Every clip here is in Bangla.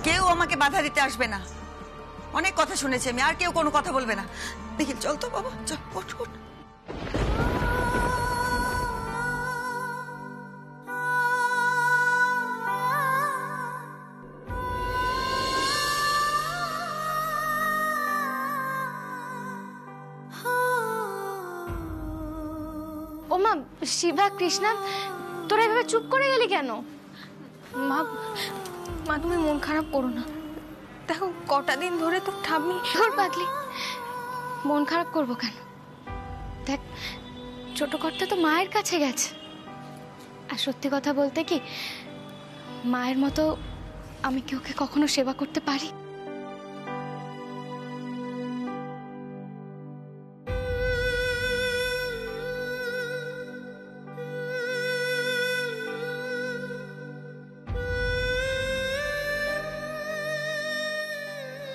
কেউ আমাকে বাধা দিতে আসবে না। অনেক কথা শুনেছি আমি, আর কেউ কোনো কথা বলবে না। নিখিল চল তো বাবা, চল ওঠ ওঠ। ও মা, শিবা কৃষ্ণা তোরা এভাবে চুপ করে গেলি কেন? মা মা তুমি মন খারাপ করো না, দেখো কটা দিন ধরে তো ঠাম্মি। তোর পাগলি, মন খারাপ করবো কেন? দেখ ছোট কর্তা তো মায়ের কাছে গেছে, আর সত্যি কথা বলতে কি মায়ের মতো আমি কি ওকে কখনো সেবা করতে পারি?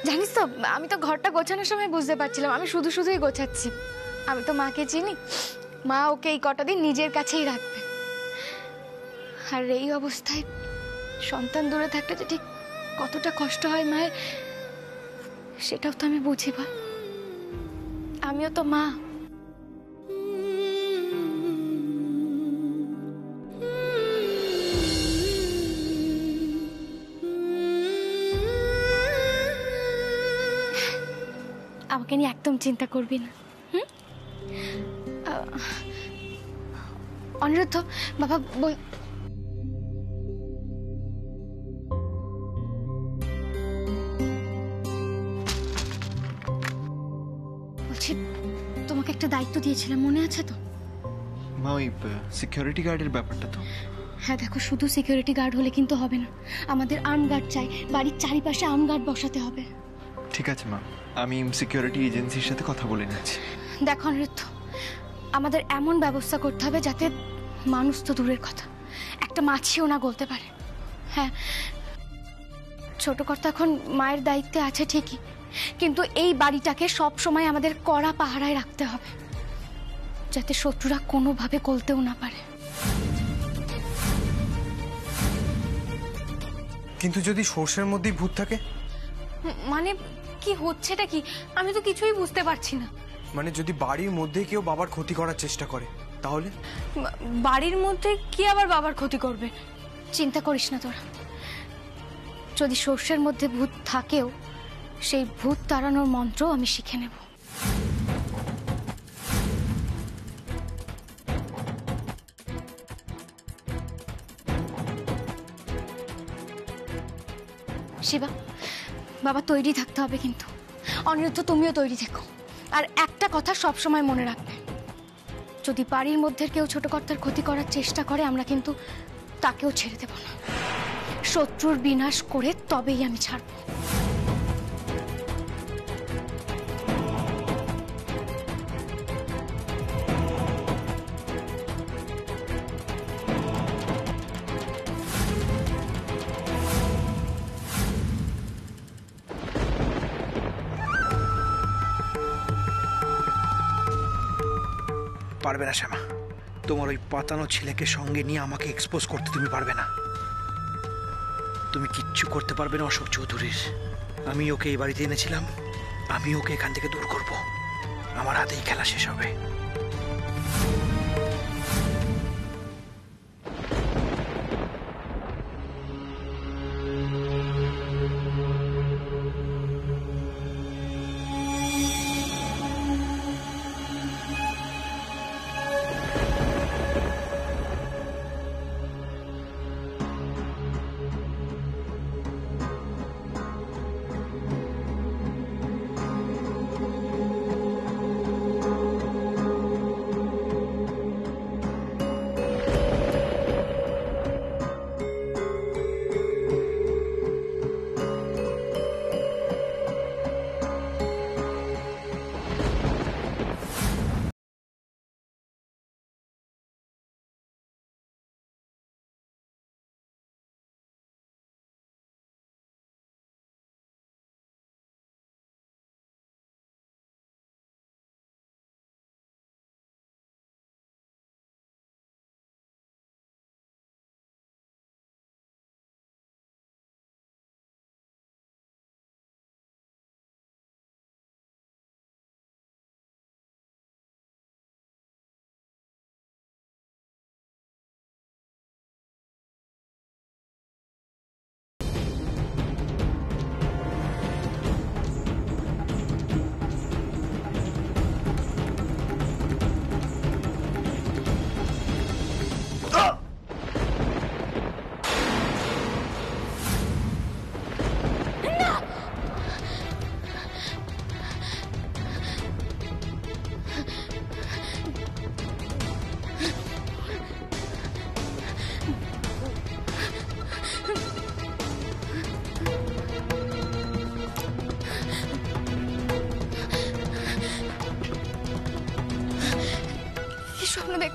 জানিস তো আমি তো ঘরটা গোছানোর সময় বুঝতে পারছিলাম আমি শুধু শুধুই গোছাচ্ছি। আমি তো মাকে চিনি, মা ওকে এই কটা দিন নিজের কাছেই রাখবে। আর এই অবস্থায় সন্তান দূরে থাকলে যে ঠিক কতটা কষ্ট হয় মায়ের, সেটাও তো আমি বুঝি বল। আমিও তো মা। আমাকে নিয়ে একদম চিন্তা করবি না। অনিরুদ্ধ বাবা বলছি তোমাকে একটা দায়িত্ব দিয়েছিলাম, মনে আছে তো? মা ওই সিকিউরিটি গার্ডের ব্যাপারটা তো। হ্যাঁ দেখো, শুধু সিকিউরিটি গার্ড হলে কিন্তু হবে না, আমাদের আর্ম গার্ড চাই, বাড়ির চারিপাশে আর্ম গার্ড বসাতে হবে। ঠিক আছে মা, আমি সিকিউরিটি এজেন্সির সাথে কথা বলে নিচ্ছি। দেখো অনিরুদ্ধ, আমাদের এমন ব্যবস্থা করতে হবে যাতে মানুষ তো দূরের কথা, একটা মাছিও না গলতে পারে। হ্যাঁ ছোট কর্তা এখন মায়ের দায়িত্বে আছে ঠিকই, কিন্তু এই বাড়িটাকে সব সময় আমাদের কড়া পাহারায় রাখতে হবে, যাতে শত্রুরা কোনোভাবে গলতেও না পারে। কিন্তু যদি সর্ষের মধ্যেই ভূত থাকে? মানে কি হচ্ছেটা কি, আমি তো কিছুই বুঝতে পারছি না। মানে যদি বাড়ির মধ্যে কেউ বাবার ক্ষতি করার চেষ্টা করে তাহলে? বাড়ির মধ্যে কি আবার বাবার ক্ষতি করবে? চিন্তা করিস না তোরা, যদি সর্ষের মধ্যে ভূত থাকেও সেই ভূত তাড়ানোর মন্ত্র আমি শিখে নেব। শিবা বাবা তৈরি থাকতে হবে, কিন্তু অনিরুদ্ধ তুমিও তৈরি থেকো। আর একটা কথা সব সময় মনে রাখবে, যদি বাড়ির মধ্যে কেউ ছোট কর্তার ক্ষতি করার চেষ্টা করে আমরা কিন্তু তাকেও ছেড়ে দেব না, শত্রুর বিনাশ করে তবেই আমি ছাড়ব। পারবে না শ্যামা, তোমার ওই পাতানো ছেলেকে সঙ্গে নিয়ে আমাকে এক্সপোজ করতে তুমি পারবে না। তুমি কিচ্ছু করতে পারবে না অশোক চৌধুরীর। আমি ওকে এই বাড়িতে এনেছিলাম, আমি ওকে এখান থেকে দূর করব, আমার হাতেই খেলা শেষ হবে।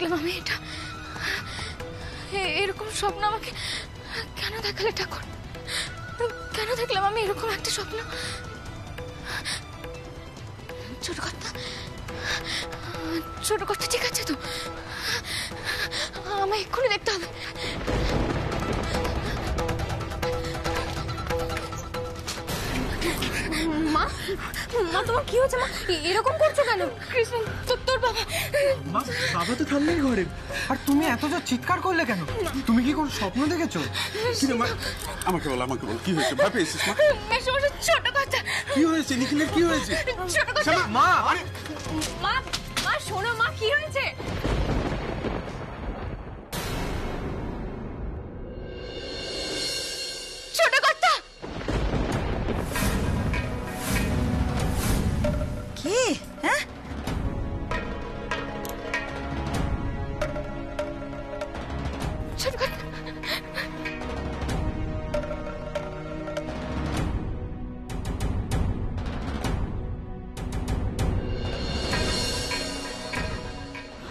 দেখলাম আমি এটা? এরকম স্বপ্ন আমাকে কেন দেখালে ঠাকুর? কেন দেখলাম আমি এরকম একটা স্বপ্ন? ছোট কথা, ছোট কথা, ঠিক আছে তো? আমায় এক্ষুনি দেখতে হবে। মা, মা তোমার কি হয়েছে? মা এরকম করছো কেন? কৃষ্ণ, তোর বাবা। মা, বাবা তো থামলেই ঘরে। আর তুমি এত যা চিৎকার করলে কেন? তুমি কি কোন স্বপ্ন দেখেছো? আমাকে বল কি হয়েছে? ভয় পেয়েছিস মা? মেশোমশাই, ছোট কথা। কি হয়েছে নিখিলের, কি হয়েছে? ছোট কথা। মা, আরে মা, মা শোনো, মা কি হয়েছে? ছোট কথা। কি? হ্যাঁ, ছোট কথা।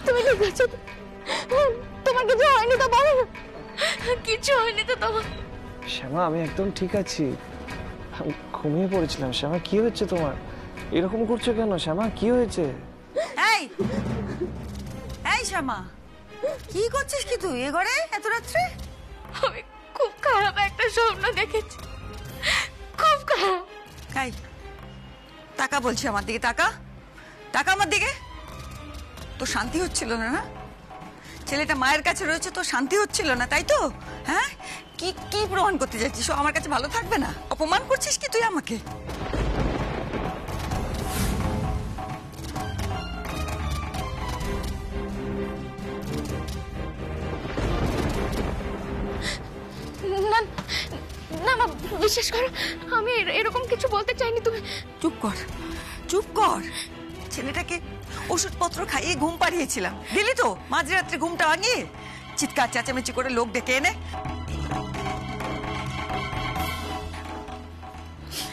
তুমি ঠিক আছো তো? তোমার কিছু হয়নি তো? বলো না। কিছু হয়নি তো তোমার? শ্যামা, আমি একদম ঠিক আছি। আমি ঘুমিয়ে পড়েছিলাম। শ্যামা, কি হয়েছে তোমার? এরকম করছো কেন শ্যামা? কি হয়েছে? এই এই শ্যামা, কি করছিস কি তুই এ ঘরে এত রাত্রে? আমি খুব খারাপ একটা স্বপ্ন দেখেছি, খুব খারাপ। এই টাকা বলছি আমার দিকে, টাকা টাকা আমার দিকে। তো শান্তি হচ্ছিল না, না? ছেলেটা মায়ের কাছে রয়েছে, তো শান্তি হচ্ছিল না, তাই তো? হ্যাঁ, কি কি প্রমাণ করতে যাচ্ছিস? ও আমার কাছে ভালো থাকবে না? অপমান করছিস কি তুই আমাকে? না না মা, বিশ্বাস করো, আমি এরকম কিছু বলতে চাইনি। তুমি চুপ কর, চুপ কর। ছেলেটাকে ওষুধপত্র খাইয়ে ঘুম পাড়িয়েছিলাম, দিলি তো মাঝরাত্রে ঘুমটা ভাঙিয়ে চিৎকার চেঁচামেচি করে লোক ডেকে এনে।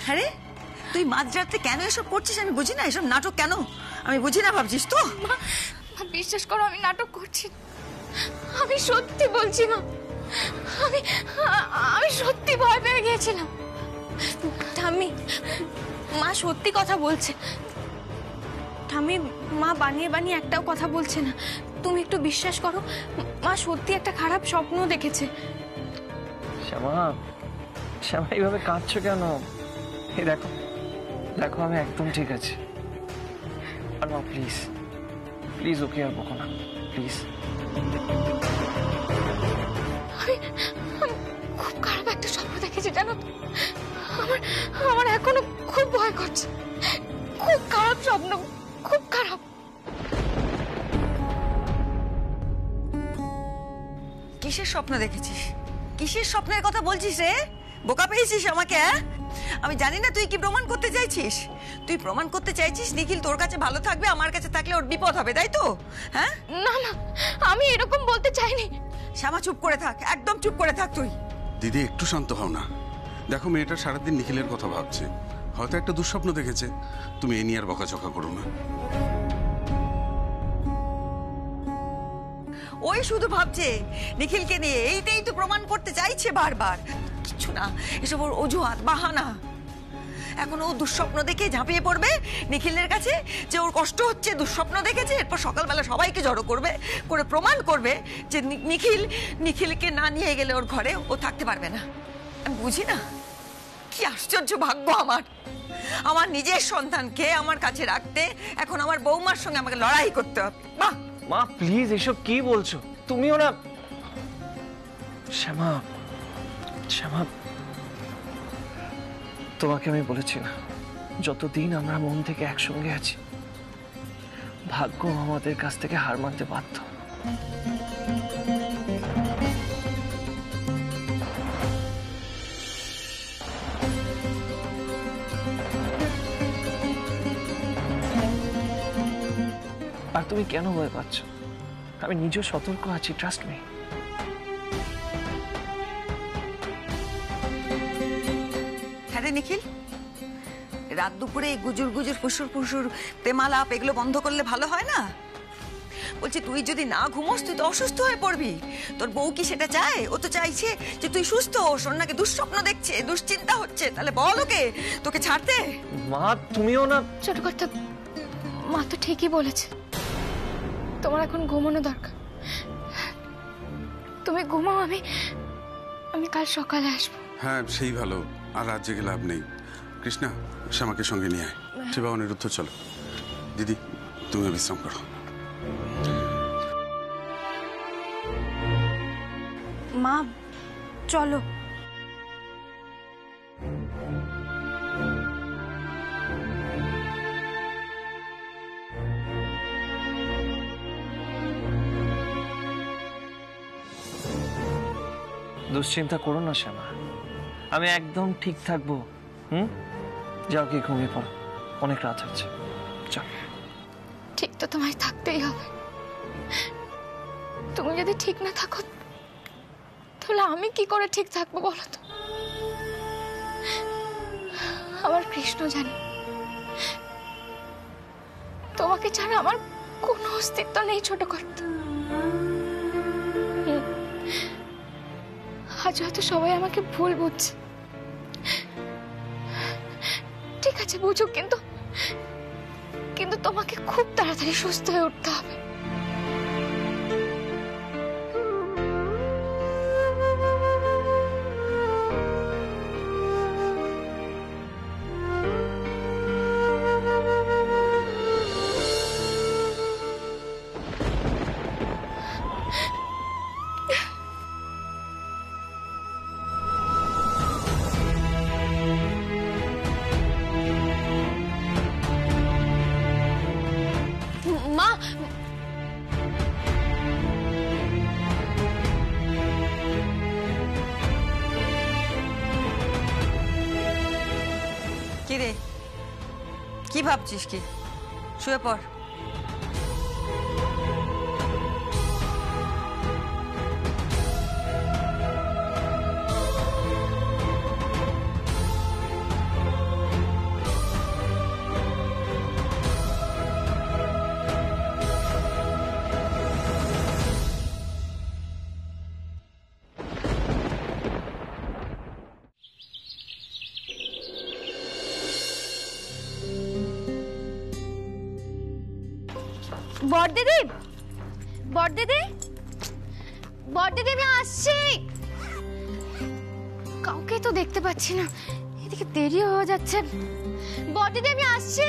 আরে তুই মাঝরাত্রে কেন এসব করছিস আমি বুঝি না, এসব নাটক কেন আমি বুঝি না ভাবছিস তো? মা, বিশ্বাস করো, আমি নাটক করছি না। আমি সত্যি বলছি মা, আমি আমি সত্যি ভয় পেয়ে গিয়েছিলাম। ঠাম্মি, মা সত্যি কথা বলছে। ঠাম্মি, মা বানিয়ে বানিয়ে একটাও কথা বলছে না। তুমি একটু বিশ্বাস করো, মা সত্যি একটা খারাপ স্বপ্ন দেখেছে। শ্যামা, শ্যামা, এইভাবে কাঁদছো কেন? এই দেখো, দেখো আমি একদম ঠিক আছি। আর মা, প্লিজ প্লিজ ওকে আর বকো না, প্লিজ। আমি খুব খারাপ একটা স্বপ্ন দেখেছি, জানো তো? আমার আমার এখনো খুব ভয় করছে। খুব খারাপ স্বপ্ন, খুব খারাপ। কিসের স্বপ্ন দেখেছিস? কিসের স্বপ্নের কথা বলছিস রে? বোকা পেয়েছিস আমাকে? হ্যাঁ, আমি জানি না তুই কি প্রমাণ করতে চাইছিস। তুই প্রমাণ করতে চাইছিস নিখিল তোর কাছে ভালো থাকবে, আমার কাছে থাকলে ওর বিপদ হবে, তাই তো? হ্যাঁ, না না, আমি এরকম বলতে চাইনি। শ্যামা চুপ করে থাক, একদম চুপ করে থাক তুই। দিদি একটু শান্ত হও না। দেখো মেয়েটা সারাদিন নিখিলের কথা ভাবছে, হয়তো একটা দুঃস্বপ্ন দেখেছে। তুমি এ নিয়ে আর বকাঝকা করো না। ওই শুধু ভাবছে নিখিলকে নিয়ে, এইটাই তো প্রমাণ করতে চাইছে বারবার। কিছু না, এসব ওর অজুহাত, বাহানা। এখন ও দুঃস্বপ্ন দেখে ঝাঁপিয়ে পড়বে নিখিলের কাছে যে ওর কষ্ট হচ্ছে, দুঃস্বপ্ন দেখেছে। এরপর সকালবেলা সবাইকে জড়ো করবে, করে প্রমাণ করবে যে নিখিলকে না নিয়ে গেলে ওর ঘরে ও থাকতে পারবে না। আমি বুঝি না, কি আশ্চর্য ভাগ্য আমার। আমার নিজের সন্তানকে আমার কাছে রাখতে এখন আমার বৌমার সঙ্গে আমাকে লড়াই করতে হবে। বাহ! মা প্লিজ, এসব কি বলছো? তুমিও না। শ্যামা, শ্যামা, তোমাকে আমি বলেছি না, যতদিন আমরা মন থেকে একসঙ্গে আছি ভাগ্য আমাদের কাছ থেকে হার মানতে বাধ্য। আর তুমি কেন ভয় পাচ্ছ? আমি নিজেও সতর্ক আছি, ট্রাস্ট মি। হ্যাঁ রে নিখিল, রাত দুপুরে গুজুর গুজুর ফুসুর ফুসুর প্রেমালাপ এগুলো বন্ধ করলে ভালো হয় না? বলছি তুই যদি না ঘুমোস তুই তো অসুস্থ হয়ে পড়বি। তোর বউ কি সেটা চায়? ও তো চাইছে যে তুই সুস্থ হোস। ওর নাকি দুঃস্বপ্ন দেখছে, দুশ্চিন্তা হচ্ছে। তাহলে বল ওকে তোকে ছাড়তে। মা তুমিও না। ছোট কর্তা, মা তো ঠিকই বলেছে, তোমার এখন ঘুমানো দরকার। তুমি ঘুমাও, আমি কাল সকালে আসবো। হ্যাঁ সেই ভালো, আর রাত জেগে লাভ নেই। কৃষ্ণা, শ্যামাকে সঙ্গে নিয়ে আয়। শিবা, অনিরুদ্ধ, চলো। দিদি তুমি বিশ্রাম করো। মা চলো। দুশ্চিন্তা করো না শ্যামা, আমি একদম ঠিক থাকবো। যাও কি ঘুমিয়ে পড়ো, অনেক রাত হচ্ছে। চল। ঠিক তো তোমায় থাকতেই হবে। তুমি যদি ঠিক না থাকো তাহলে আমি কি করে ঠিক থাকবো বলো তো? আমার কৃষ্ণ জানে তোমাকে ছাড়া আমার কোনো অস্তিত্ব নেই ছোট কর্তা। আজ হয়তো সবাই আমাকে ভুল বুঝছে, ঠিক আছে বুঝুক, কিন্তু তোমাকে খুব তাড়াতাড়ি সুস্থ হয়ে উঠতে হবে। মা, কি রে, কি ভাবছিস? কি শুয়ে পড়। বড়দিদি, বড়দিদি, বড়দিদি, আমি আসছি। কাউকে তো দেখতে পাচ্ছি না, এদিকে দেরি হয়ে যাচ্ছে। বড়দিদি, আমি আসছি।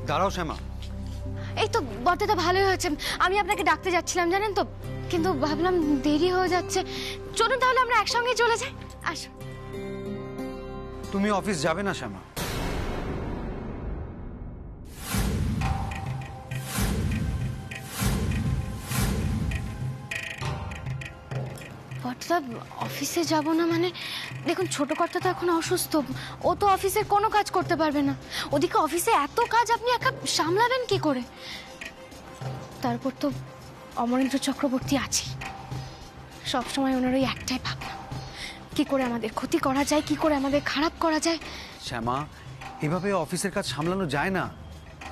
দাঁড়াও শ্যামা। এই তো বড়দিদা, ভালোই হয়েছে। আমি আপনাকে ডাকতে যাচ্ছিলাম জানেন তো, কিন্তু ভাবলাম দেরি হয়ে যাচ্ছে। চলুন তাহলে আমরা একসঙ্গে চলে যাই। আসো। তুমি অফিস যাবে না শ্যামা? বড়দিদা, অফিসে যাব না মানে? দেখুন ছোট কর্তা তো এখন অসুস্থ, ও তো অফিসের কোনো কাজ করতে পারবে না। ওদিকে অফিসে এত কাজ আপনি একা সামলাবেন কি করে? তারপর তো অমরেন্দ্র চক্রবর্তী আছে, সবসময় ওনার ওই একটাই ভাবনা, কি করে আমাদের ক্ষতি করা যায়, কি করে আমাদের খারাপ করা যায়। শ্যামা, এভাবে অফিসের কাজ সামলানো যায় না।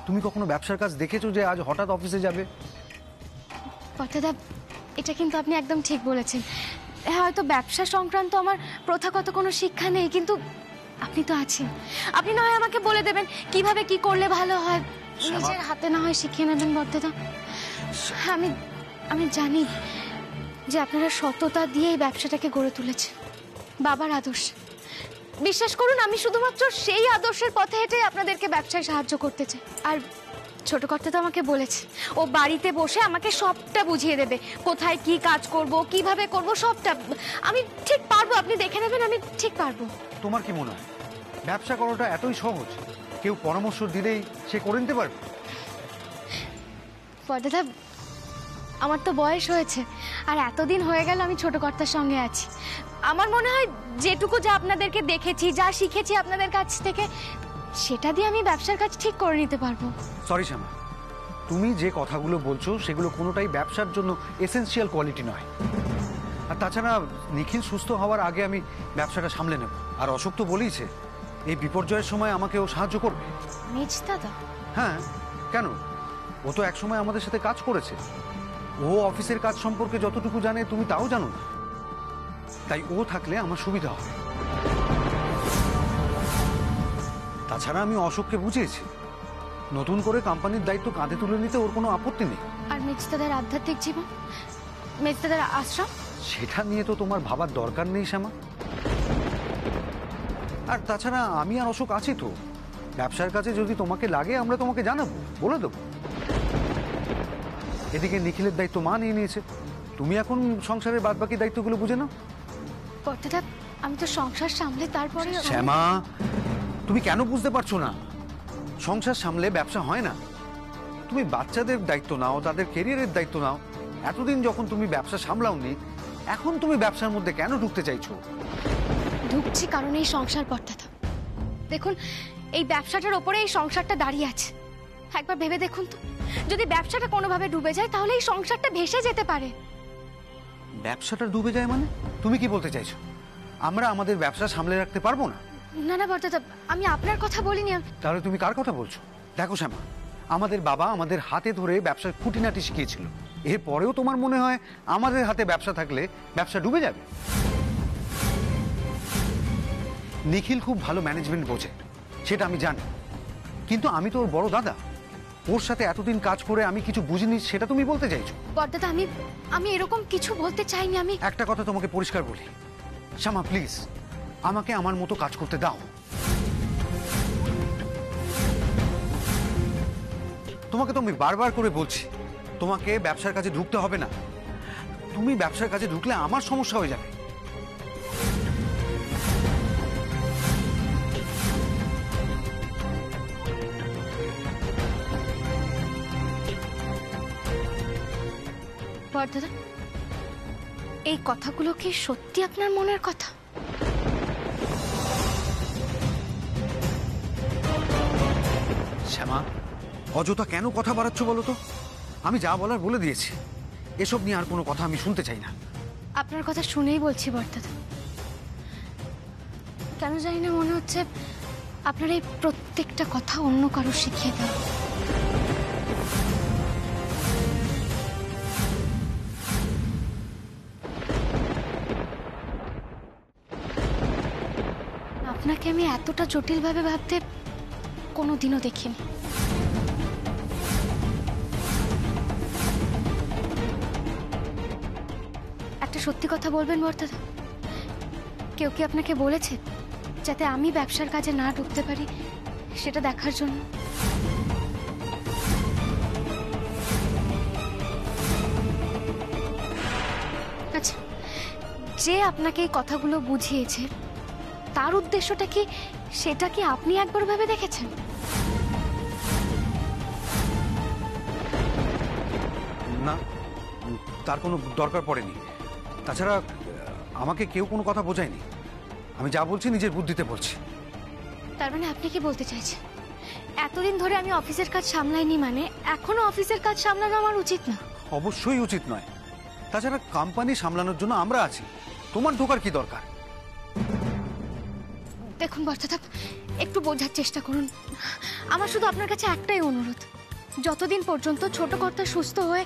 তুমি কখনো ব্যবসার কাজ দেখেছো যে আজ হঠাৎ অফিসে যাবে? কর্তাদা, এটা কিন্তু আপনি একদম ঠিক বলেছেন। হয়তো ব্যবসা সংক্রান্ত আমার প্রথাগত কোনো শিক্ষা নেই, কিন্তু আপনি তো আছেন। আপনি না হয় আমাকে বলে দেবেন কিভাবে কি করলে ভালো হয়, নিজের হাতে না হয় শিখিয়ে নেবেন বড়দিদা। আমি জানি যে আপনারা সততা দিয়ে এই ব্যবসাটাকে গড়ে তুলেছেন বাবার আদর্শ। বিশ্বাস করুন, আমি শুধুমাত্র সেই আদর্শের পথে হেঁটে আপনাদেরকে ব্যবসায় সাহায্য করতে চাই। আর ছোট কর্তা তো আমাকে বলেছে ও বাড়িতে বসে আমাকে সবটা বুঝিয়ে দেবে, কোথায় কি কাজ করব, কিভাবে করব, সবটা আমি ঠিক পারবো। আপনি দেখে নেবেন, আমি ঠিক পারবো। তোমার কি মনে হয় ব্যবসা করাটা এতই সহজ? কেউ পরামর্শ দিলেই সে করে নিতে পারবে? বড়দিদা, আমার তো বয়স হয়েছে, আর এতদিন হয়ে গেল আমি ছোট কর্তার সঙ্গে আছি। আমার মনে হয় যেটুকু যা আপনাদেরকে দেখেছি, যা শিখেছি আপনাদের কাছ থেকে, সেটা দিয়ে আমি ব্যবসার কাজ ঠিক করে নিতে পারবো। সরি শ্যামা, তুমি যে কথাগুলো বলছো সেগুলো কোনোটাই ব্যবসার জন্য এসেনশিয়াল কোয়ালিটি নয়। আর তাছাড়া নিখিল সুস্থ হওয়ার আগে আমি ব্যবসাটা সামলে নেব। আর অশোক তো বলেইছে এই বিপর্যয়ের সময় আমাকে ও সাহায্য করবে। মেজ দাদা? হ্যাঁ, কেন? ও তো একসময় আমাদের সাথে কাজ করেছে। ও অফিসের কাজ সম্পর্কে যতটুকু জানে তুমি তাও জানো না, তাই ও থাকলে আমার সুবিধা হবে। তাছাড়া আমি অশোককে বুঝিয়েছি, নতুন করে কোম্পানির দায়িত্ব কাঁধে তুলে নিতে ওর কোনো আপত্তি নেই। আর মেজদাদার আধ্যাত্মিক জীবন, মেজদাদার আশ্রম, সেটা নিয়ে তো তোমার ভাবার দরকার নেই শ্যামা। আর তাছাড়া আমি আর অশোক আছি তো, ব্যবসার কাছে যদি তোমাকে লাগে আমরা তোমাকে জানাবো, বলে দেবো। এদিকে নিখিলের দায়িত্ব মা নিয়ে নিয়েছে, তুমি এখন সংসারের বাদবাকি দায়িত্বগুলো বুঝে নাও। বর্দাদা আমি তো সংসার সামলে তারপরে। শ্যামা, তুমি কেন বুঝতে পারছো না? সংসার সামলে ব্যবসা হয় না। তুমি বাচ্চাদের দায়িত্ব নাও, তাদের ক্যারিয়ারের দায়িত্ব নাও। এতদিন যখন তুমি ব্যবসা সামলাওনি, এখন তুমি ব্যবসার মধ্যে কেন ঢুকতে চাইছো? ঢুকছি কারণ এই সংসার বর্দাদা, দেখুন এই ব্যবসাটার ওপরে এই সংসারটা দাঁড়িয়ে আছে। একবার ভেবে দেখুন তো, যদি ব্যবসাটা কোনোভাবে ডুবে যায় তাহলে এই সংসারটা ভেসে যেতে পারে। ব্যবসাটা ডুবে যায় মানে? তুমি কি বলতে চাইছো আমরা আমাদের ব্যবসা সামলে রাখতে পারবো না? না না বর্দাদা, আমি আপনার কথা বলিনি। তাহলে তুমি কার কথা বলছো? দেখো শ্যামা, আমাদের বাবা আমাদের হাতে ধরে ব্যবসার খুঁটিনাটি শিখিয়েছিল। এরপরেও তোমার মনে হয় আমাদের হাতে ব্যবসা থাকলে ব্যবসা ডুবে যাবে? নিখিল খুব ভালো ম্যানেজমেন্ট বোঝে, সেটা আমি জানি, কিন্তু আমি তো ওর বড় দাদা। ওর সাথে এতদিন কাজ করে আমি কিছু বুঝিনি সেটা তুমি বলতে চাইছো? বর্দাদা আমি এরকম কিছু বলতে চাইনি। আমি একটা কথা তোমাকে পরিষ্কার বলি, শ্যামা প্লিজ আমাকে আমার মতো কাজ করতে দাও। তোমাকে তো আমি বারবার করে বলছি তোমাকে ব্যবসার কাজে ঢুকতে হবে না। তুমি ব্যবসার কাজে ঢুকলে আমার সমস্যা হয়ে যাবে। বর্দাদা, এই কথাগুলো কি সত্যি আপনার মনের কথা? শ্যামা, অযথা কেন কথা বাড়াচ্ছ বলো তো? আমি যা বলার বলে দিয়েছি, এসব নিয়ে আর কোনো কথা আমি শুনতে চাই না। আপনার কথা শুনেই বলছি বর্দাদা, কেন জানি না মনে হচ্ছে আপনার এই প্রত্যেকটা কথা অন্য কারো শিখিয়ে দেওয়া। আপনাকে আমি এতটা জটিলভাবে ভাবতে কোনোদিনও দেখিনি। একটা সত্যি কথা বলবেন বর্দাদা, কেউ কি আপনাকে বলেছে যাতে আমি ব্যবসার কাজে না ঢুকতে পারি সেটা দেখার জন্য? আচ্ছা, যে আপনাকে এই কথাগুলো বুঝিয়েছে তার উদ্দেশ্যটা কি, সেটা কি আপনি একবার ভেবে দেখেছেন? না, তার কোনো দরকার পড়েনি। তাছাড়া আমাকে কেউ কোনো কথা বোঝায়নি। আমি যা বলছি নিজের বুদ্ধিতে বলছি। তার মানে আপনি কি বলতে চাইছেন এতদিন ধরে আমি অফিসের কাজ সামলাইনি মানে এখনো অফিসের কাজ সামলানো আমার উচিত না? অবশ্যই উচিত নয়। তাছাড়া কোম্পানি সামলানোর জন্য আমরা আছি, তোমার ঢোকার কি দরকার? দেখুন বর্দাদা, একটু বোঝার চেষ্টা করুন। আমার শুধু আপনার কাছে একটাই অনুরোধ, যতদিন পর্যন্ত ছোট কর্তা সুস্থ হয়ে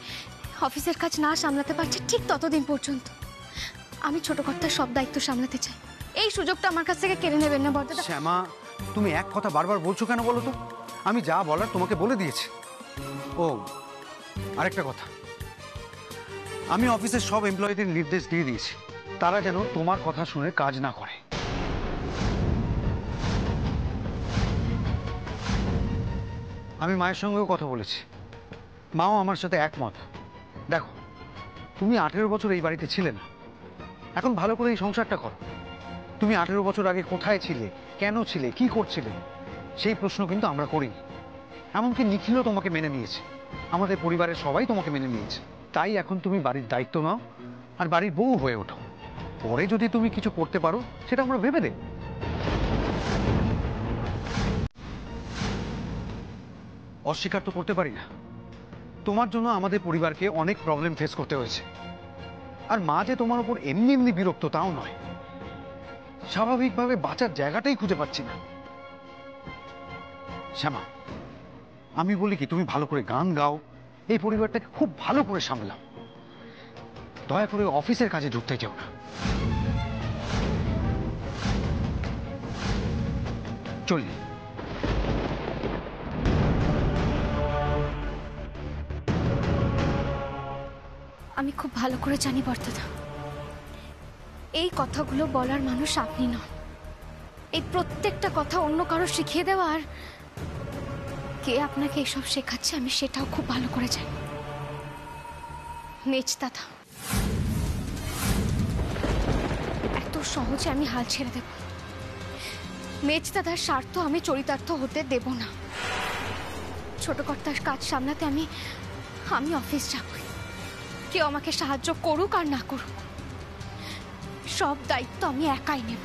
অফিসের কাজ না সামলাতে পারছে ঠিক ততদিন পর্যন্ত আমি ছোট কর্তার সব দায়িত্ব সামলাতে চাই। এই সুযোগটা আমার কাছ থেকে কেড়ে নেবেন না বর্দাদা। শ্যামা, তুমি এক কথা বারবার বলছো কেন বলো তো? আমি যা বলার তোমাকে বলে দিয়েছি। ও আরেকটা কথা, আমি অফিসের সব এমপ্লয়ীদের নির্দেশ দিয়ে দিয়েছি তারা যেন তোমার কথা শুনে কাজ না করে। আমি মায়ের সঙ্গেও কথা বলেছি, মাও আমার সাথে একমত। দেখো, তুমি 18 বছর এই বাড়িতে ছিলে না, এখন ভালো করে এই সংসারটা করো। তুমি 18 বছর আগে কোথায় ছিলে, কেন ছিলে, কি করছিলে, সেই প্রশ্ন কিন্তু আমরা করিনি। এমনকি নিখিলও তোমাকে মেনে নিয়েছে, আমাদের পরিবারের সবাই তোমাকে মেনে নিয়েছে। তাই এখন তুমি বাড়ির দায়িত্ব নাও আর বাড়ির বউ হয়ে ওঠো। পরে যদি তুমি কিছু করতে পারো সেটা আমরা ভেবে দেব। অস্বীকার তো করতে পারি না, তোমার জন্য আমাদের পরিবারকে অনেক প্রবলেম ফেস করতে হয়েছে। আর মা যে তোমার উপর এমনি এমনি বিরক্ত তাও নয়, স্বাভাবিকভাবে বাঁচার জায়গাটাই খুঁজে পাচ্ছি না। শ্যামা, আমি বলি কি, তুমি ভালো করে গান গাও, এই পরিবারটাকে খুব ভালো করে সামলাও। দয়া করে অফিসের কাজে ঢুকতে যেও না। চলি। আমি খুব ভালো করে জানি বর্তাদা, এই কথাগুলো বলার মানুষ আপনি নন। এই প্রত্যেকটা কথা অন্য কারো শিখিয়ে দেওয়া, আর কে আপনাকে এসব শেখাচ্ছে আমি সেটাও খুব ভালো করে জানি। মেজদাদা, এত সহজে আমি হাল ছেড়ে দেব? মেজদাদার স্বার্থ আমি চরিতার্থ হতে দেব না। ছোট কর্তার কাজ সামলাতে আমি অফিস যাব। কেউ আমাকে সাহায্য করুক আর না করুক, সব দায়িত্ব আমি একাই নেব।